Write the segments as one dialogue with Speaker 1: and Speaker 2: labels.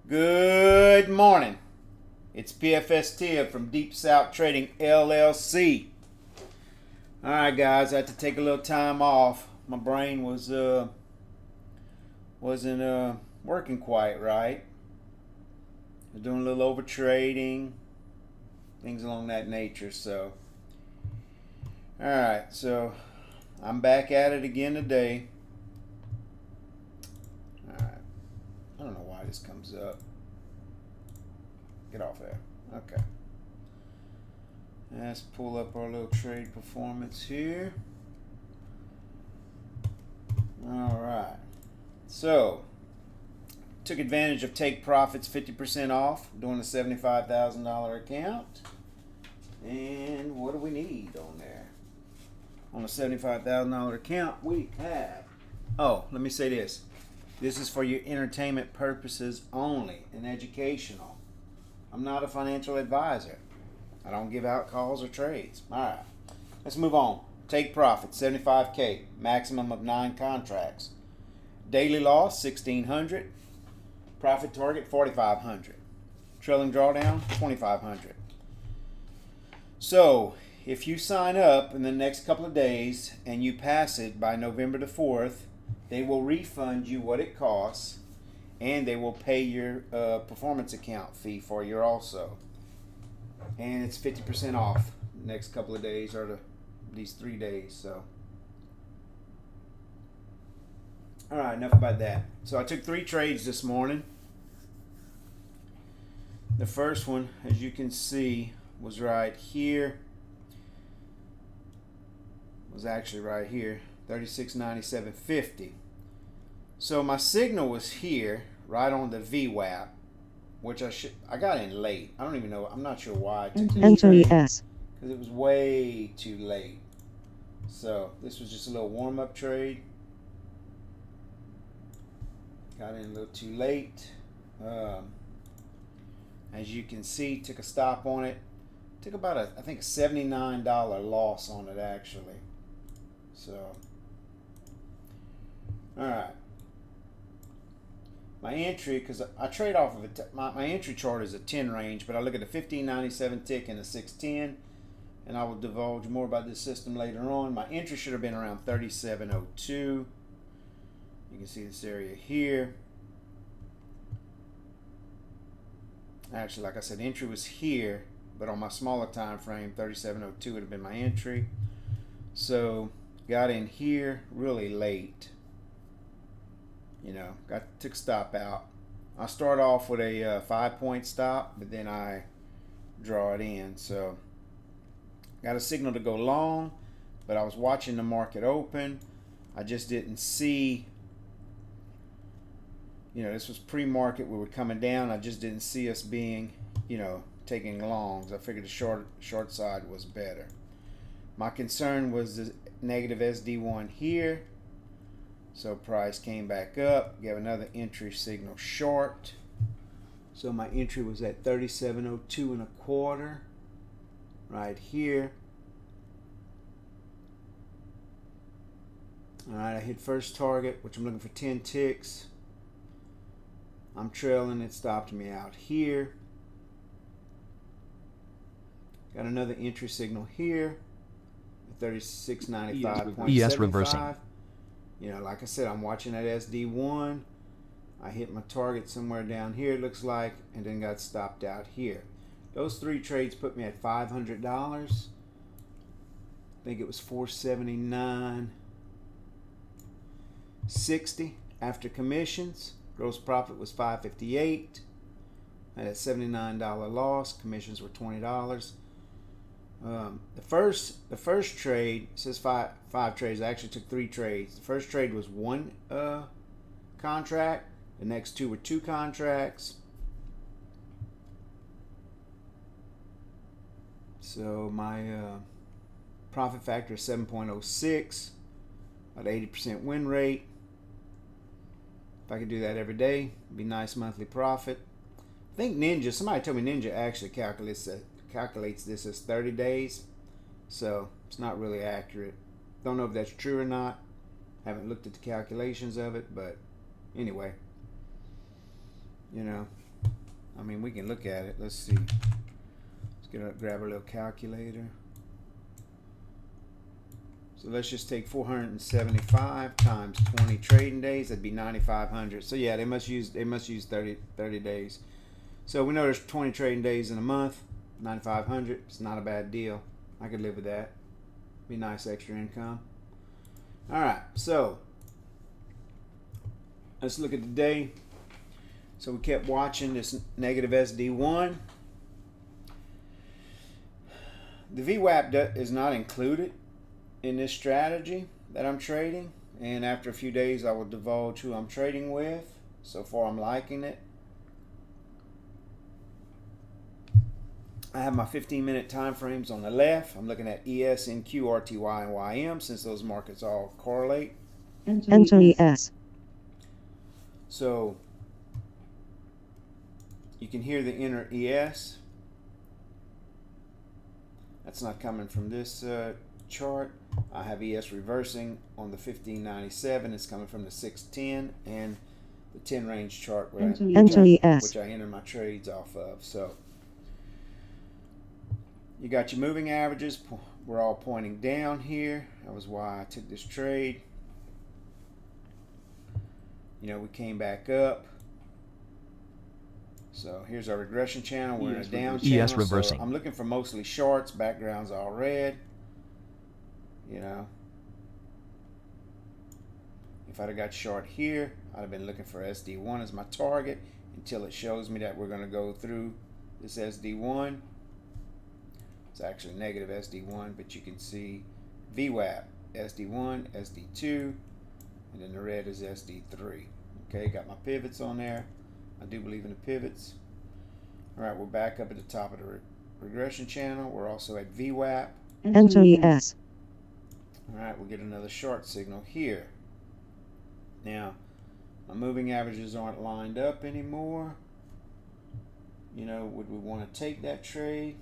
Speaker 1: Good morning. It's PFS Tia from Deep South Trading LLC. All right, guys, I had to take a little time off. My brain wasn't working quite right. I was doing a little over trading, things along that nature. So, all right, so I'm back at it again today. All right, I don't know why this comes up. Get off there. Okay. Let's pull up our little trade performance here. All right. So, took advantage of take profits 50% off doing a $75,000 account. And what do we need on there? On a $75,000 account, we have. Oh, let me say this. This is for your entertainment purposes only and educational. I'm not a financial advisor. I don't give out calls or trades. All right, let's move on. Take profit, 75K, maximum of 9 contracts. Daily loss, 1,600. Profit target, 4,500. Trailing drawdown, 2,500. So, if you sign up in the next couple of days and you pass it by November the 4th, they will refund you what it costs, and they will pay your performance account fee for you also. And it's 50% off the next couple of days, or these 3 days. So, all right, enough about that. So I took 3 trades this morning. The first one, as you can see, was right here. Was actually right here, 36.97.50. So my signal was here, right on the VWAP, which I got in late. I don't even know. I'm not sure why I took this trade, because it was way too late. So this was just a little warm-up trade. Got in a little too late. As you can see, took a stop on it. Took about I think a $79 loss on it actually. So, all right. My entry, because I trade off of it. My entry chart is a 10 range, but I look at the 1597 tick and the 610, and I will divulge more about this system later on. My entry should have been around 3702. You can see this area here. Actually, like I said, entry was here, but on my smaller time frame, 3702 would have been my entry. So got in here really late. You know, took a stop out. I start off with a 5-point stop, but then I draw it in. So got a signal to go long, but I was watching the market open. I just didn't see, you know, this was pre-market. We were coming down. I just didn't see us being, you know, taking longs. I figured the short side was better. My concern was the negative SD1 here. So price came back up, gave another entry signal short. So my entry was at 3702.25 right here. All right, I hit first target, which I'm looking for 10 ticks. I'm trailing, it stopped me out here. Got another entry signal here, 36.95.75.
Speaker 2: ES reversing.
Speaker 1: You know, like I said, I'm watching that SD1. I hit my target somewhere down here, it looks like, and then got stopped out here. Those 3 trades put me at $500. I think it was $479.60 after commissions. Gross profit was $558. I had a $79 loss. Commissions were $20. The first trade says five trades. I actually took 3 trades. The first trade was 1 contract. The next 2 were 2 contracts. So my profit factor is 7.06, about 80% win rate. If I could do that every day, it'd be nice monthly profit. I think Ninja, somebody told me Ninja actually calculates this as 30 days, so it's not really accurate. Don't know if that's true or not. Haven't looked at the calculations of it, but anyway, you know, I mean, we can look at it. Let's see. Let's grab a little calculator. So let's just take 475 times 20 trading days. That'd be 9,500. So yeah, they must use 30 days. So we know there's 20 trading days in a month. 9,500. It's not a bad deal. I could live with that. Be nice extra income. All right. So let's look at the day. So we kept watching this negative SD1. The VWAP is not included in this strategy that I'm trading, and after a few days I will divulge who I'm trading with. So far I'm liking it. I have my 15-minute time frames on the left. I'm looking at ES, NQ, RTY, and YM since those markets all correlate.
Speaker 2: Enter ES.
Speaker 1: So you can hear the inner ES. That's not coming from this chart. I have ES reversing on the 1597. It's coming from the 610 and the 10 range chart which I enter my trades off of. So you got your moving averages. We're all pointing down here. That was why I took this trade. You know, we came back up. So here's our regression channel. We're in a down channel.
Speaker 2: ES reversing.
Speaker 1: So I'm looking for mostly shorts. Background's all red. You know, if I'd have got short here, I'd have been looking for SD1 as my target until it shows me that we're going to go through this SD1. It's actually negative SD1, but you can see VWAP, SD1, SD2, and then the red is SD3. Okay, got my pivots on there. I do believe in the pivots. All right, we're back up at the top of the regression channel. We're also at VWAP.
Speaker 2: Enter ES.
Speaker 1: All right, we'll get another short signal here. Now, my moving averages aren't lined up anymore. You know, would we want to take that trade?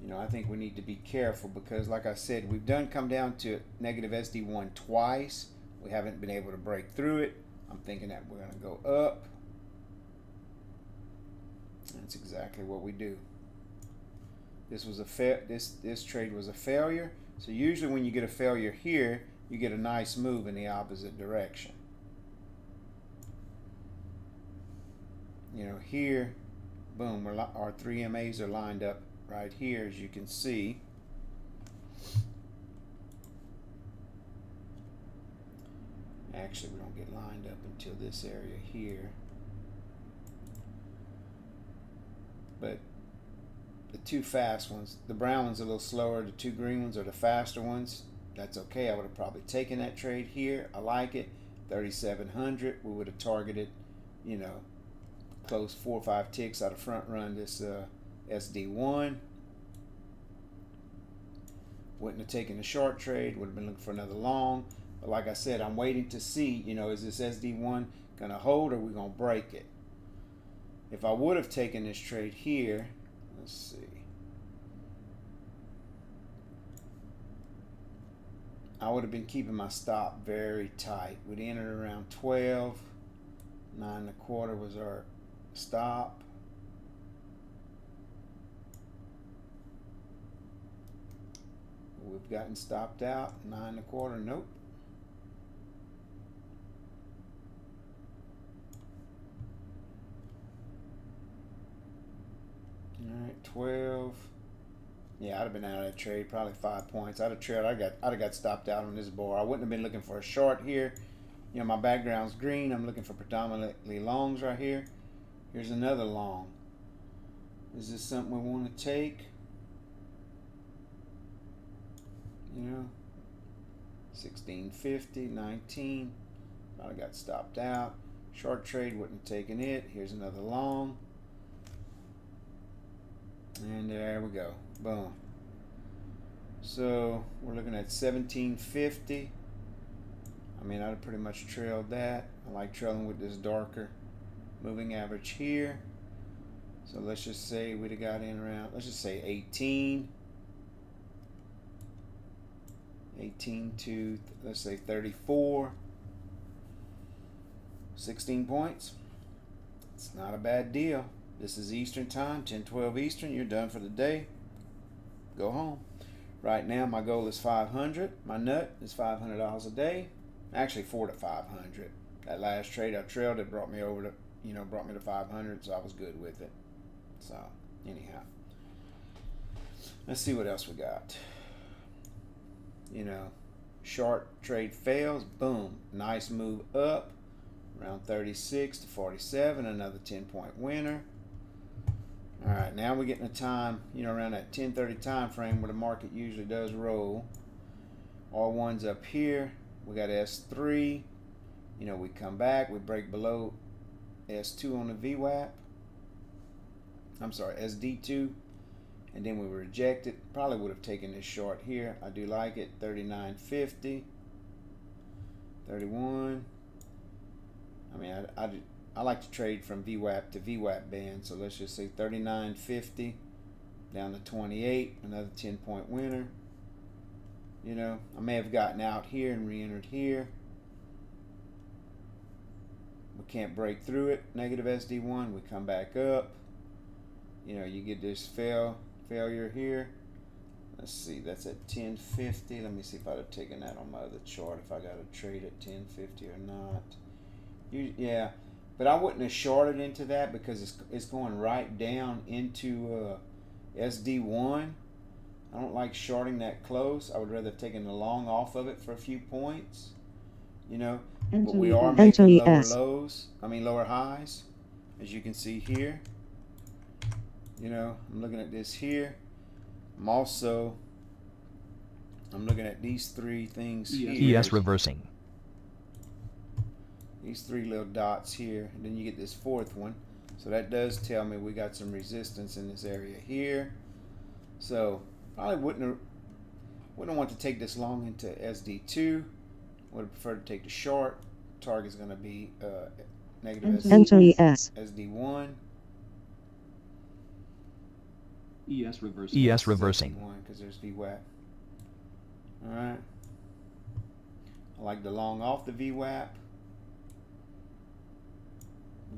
Speaker 1: You know, I think we need to be careful because, like I said, we've come down to negative SD1 twice. We haven't been able to break through it. I'm thinking that we're going to go up. That's exactly what we do. This was this trade was a failure. So usually when you get a failure here, you get a nice move in the opposite direction. You know, here, boom, our 3 MAs are lined up right here, as you can see. Actually, we don't get lined up until this area here. But the two fast ones, the brown one's a little slower, the two green ones are the faster ones. That's okay. I would have probably taken that trade here. I like it. 3,700. We would have targeted, you know, close 4 or 5 ticks out of front run this SD1. Wouldn't have taken the short trade. Would have been looking for another long. But like I said, I'm waiting to see, you know, is this SD1 going to hold or are we going to break it? If I would have taken this trade here, let's see. I would have been keeping my stop very tight. We'd entered around 12. 9 1/4 was our stop. We've gotten stopped out. 9 1/4. Nope. All right, 12. Yeah, I'd have been out of that trade, probably 5 points. I'd have got stopped out on this bar. I wouldn't have been looking for a short here. You know, my background's green. I'm looking for predominantly longs right here. Here's another long. Is this something we want to take? You know, 1650, 19. I got stopped out. Short trade, wouldn't have taken it. Here's another long. And there we go. Boom. So we're looking at 1750. I mean, I'd have pretty much trailed that. I like trailing with this darker moving average here. So let's just say we'd have got in around, let's just say 18 to, let's say 34. 16 points. It's not a bad deal. This is Eastern time, 10:12 Eastern. You're done for the day. Go home. Right now, my goal is 500. My nut is $500 a day. Actually, 4 to 500. That last trade I trailed, it brought me over to, brought me to 500, so I was good with it. So, anyhow, let's see what else we got. Short trade fails. Boom. Nice move up. Around 36 to 47. Another 10-point winner. All right, now we're getting a time, around that 10:30 time frame where the market usually does roll. R1's up here. We got S3. We come back. We break below S2 on the VWAP. I'm sorry, SD2. And then we reject it. Probably would have taken this short here. I do like it. 39.50. 31. I mean, I like to trade from VWAP to VWAP band. So let's just say 39.50 down to 28. Another 10-point winner. I may have gotten out here and re-entered here. We can't break through it. Negative SD1. We come back up. You get this failure here. Let's see, that's at 10.50. Let me see if I'd have taken that on my other chart, if I got a trade at 10.50 or not. Yeah, but I wouldn't have shorted into that because it's going right down into SD1. I don't like shorting that close. I would rather have taken the long off of it for a few points. But we are making lower highs, as you can see here. I'm looking at this here. I'm looking at these three things here.
Speaker 3: ES reversing.
Speaker 1: These three little dots here, and then you get this fourth one. So that does tell me we got some resistance in this area here. So probably wouldn't want to take this long into SD2. Would have preferred to take the short. Target's going to be negative SD1.
Speaker 3: ES reversing. ES reversing.
Speaker 1: Because there's VWAP. All right. I like the long off the VWAP.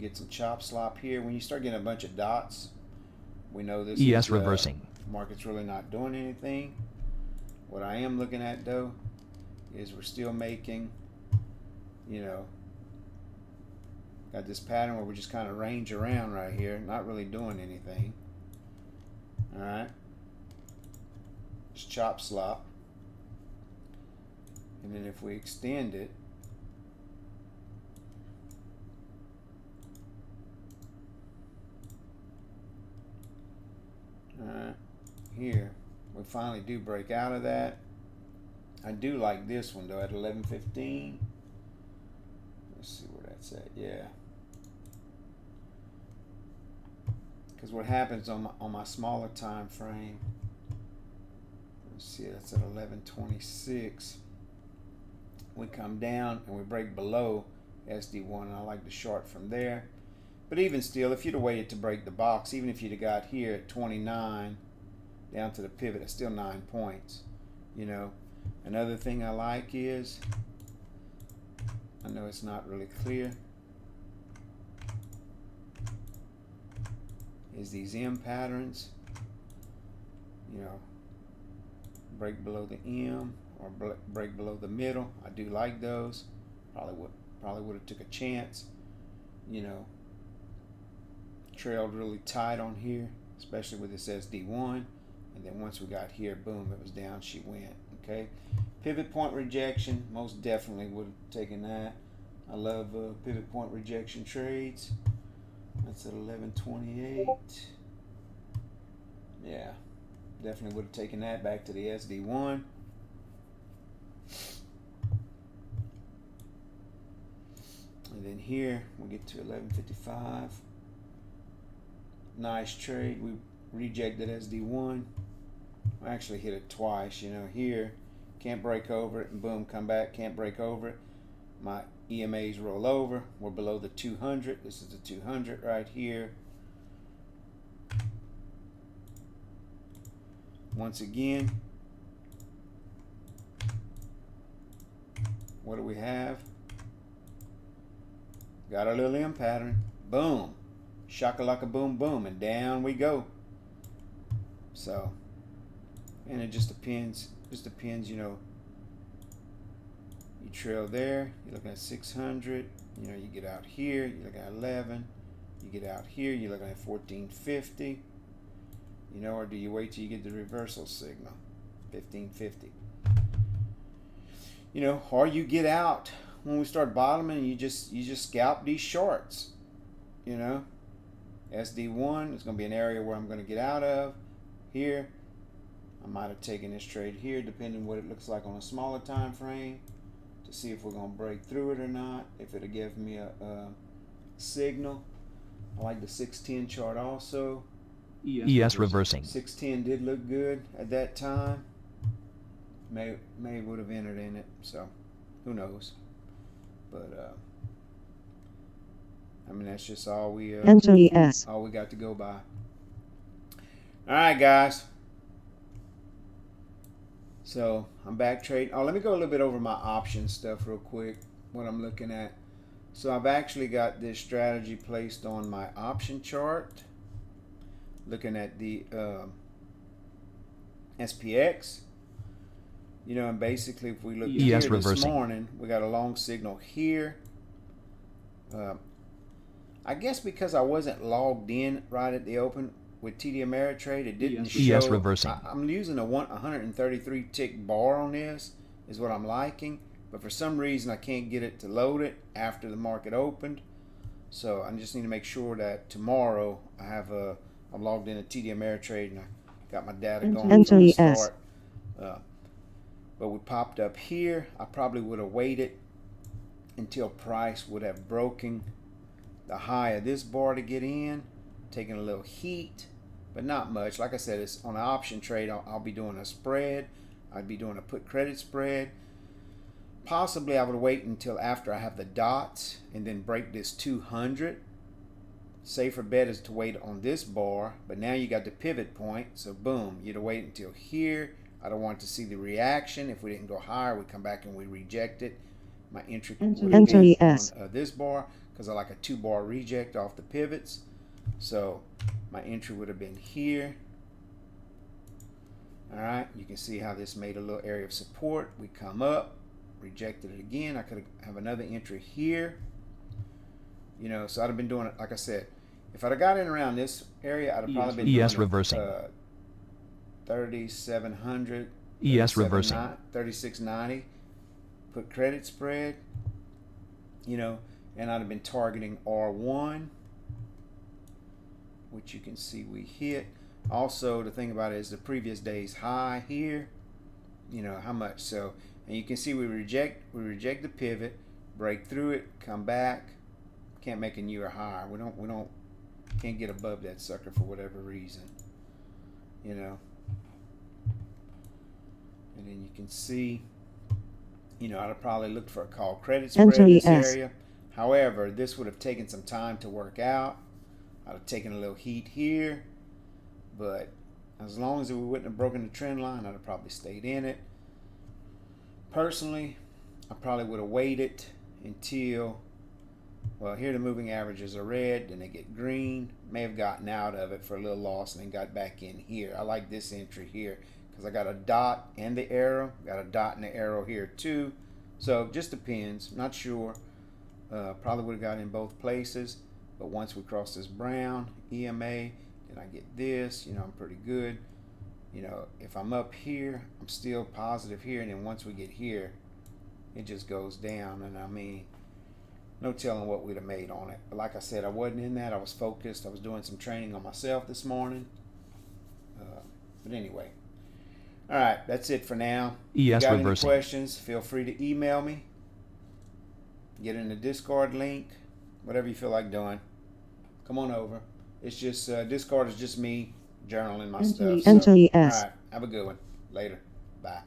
Speaker 1: Get some chop slop here. When you start getting a bunch of dots, we know this
Speaker 3: ES reversing.
Speaker 1: Market's really not doing anything. What I am looking at though is we're still making, got this pattern where we just kind of range around right here, not really doing anything. All right, just chop slop, and then if we extend it, all right, here we finally do break out of that. I do like this one though at 11:15. Let's see where that's at. Yeah. Because what happens on my smaller time frame, let's see, that's at 11:26. We come down and we break below SD1, and I like the short from there. But even still, if you'd have waited to break the box, even if you'd have got here at 29 down to the pivot, it's still 9 points. Another thing I like is, I know it's not really clear, is these M patterns, break below the M or break below the middle. I do like those. Probably would have took a chance, trailed really tight on here, especially with this SD1, and then once we got here, boom, it was down, she went. Okay, pivot point rejection, most definitely would have taken that. I love pivot point rejection trades. That's at 11:28. Yeah, definitely would have taken that back to the SD1. And then here we get to 11:55. Nice trade. We rejected SD1. I actually hit it twice. Here can't break over it, and boom, come back, can't break over it. My EMAs roll over. We're below the 200. This is the 200 right here. Once again, what do we have? Got our little M pattern. Boom. Shakalaka boom boom. And down we go. So, and it just depends. You know. You trail there. You're looking at 600. You know, you get out here. You're looking at 11. You get out here. You're looking at 1450. You know, or do you wait till you get the reversal signal? 1550. You know, or you get out when we start bottoming and you just scalp these shorts. You know, SD1 is going to be an area where I'm going to get out of. Here, I might have taken this trade here, depending on what it looks like on a smaller time frame, to see if we're going to break through it or not. If it'll give me a signal. I like the 610 chart also.
Speaker 3: ES reversing.
Speaker 1: 610 did look good at that time. May would have entered in it, so who knows. But I mean, that's just all we
Speaker 2: Enter ES.
Speaker 1: all we got to go by. All right, guys. So I'm back trading. Oh, let me go a little bit over my option stuff real quick. What I'm looking at. So I've actually got this strategy placed on my option chart. Looking at the SPX. You know, and basically if we look here this morning, we got a long signal here. I guess because I wasn't logged in right at the open with TD Ameritrade, it didn't show.
Speaker 3: ES reversing.
Speaker 1: I'm using a 133 tick bar on this, is what I'm liking. But for some reason, I can't get it to load it after the market opened. So I just need to make sure that tomorrow I'm logged in at TD Ameritrade and I got my data going from the start. But we popped up here. I probably would have waited until price would have broken the high of this bar to get in, taking a little heat, but not much. Like I said, it's on an option trade. I'll be doing a spread. I'd be doing a put credit spread. Possibly I would wait until after I have the dots and then break this 200. Safer bet is to wait on this bar, but now you got the pivot point, so boom, you'd wait until here. I don't want to see the reaction. If we didn't go higher, we come back and we reject it. My entry would be on this bar because I like a 2-bar reject off the pivots. So my entry would have been here. All right, you can see how this made a little area of support. We come up, rejected it again. I could have another entry here. You know, so I'd have been doing it, like I said, if I'd have got in around this area, I'd have probably been
Speaker 3: ES
Speaker 1: doing
Speaker 3: reversing.
Speaker 1: 3,700.
Speaker 3: ES reversing.
Speaker 1: 3690. Put credit spread. You know, and I'd have been targeting R1, which you can see we hit. Also, the thing about it is the previous day's high here. You know how much. So, and you can see we reject the pivot, break through it, come back. Can't make a newer higher. Can't get above that sucker for whatever reason. You know. And then you can see, you know, I'd have probably looked for a call credit spread in this area. However, this would have taken some time to work out. I'd have taken a little heat here, but as long as we wouldn't have broken the trend line, I'd have probably stayed in it. Personally, I probably would have waited until, well, here the moving averages are red, then they get green. May have gotten out of it for a little loss and then got back in here. I like this entry here because I got a dot and the arrow. Got a dot and the arrow here too. So it just depends. Not sure. Probably would have got in both places. But once we cross this brown EMA, then I get this. You know, I'm pretty good. You know, if I'm up here, I'm still positive here. And then once we get here, it just goes down. And I mean, no telling what we'd have made on it. But like I said, I wasn't in that. I was focused. I was doing some training on myself this morning. But anyway. All right, that's it for now. If you got any questions, feel free to email me. Get in the Discord link. Whatever you feel like doing. Come on over. It's just, Discord is just me journaling my stuff. So, all right, have a good one. Later. Bye.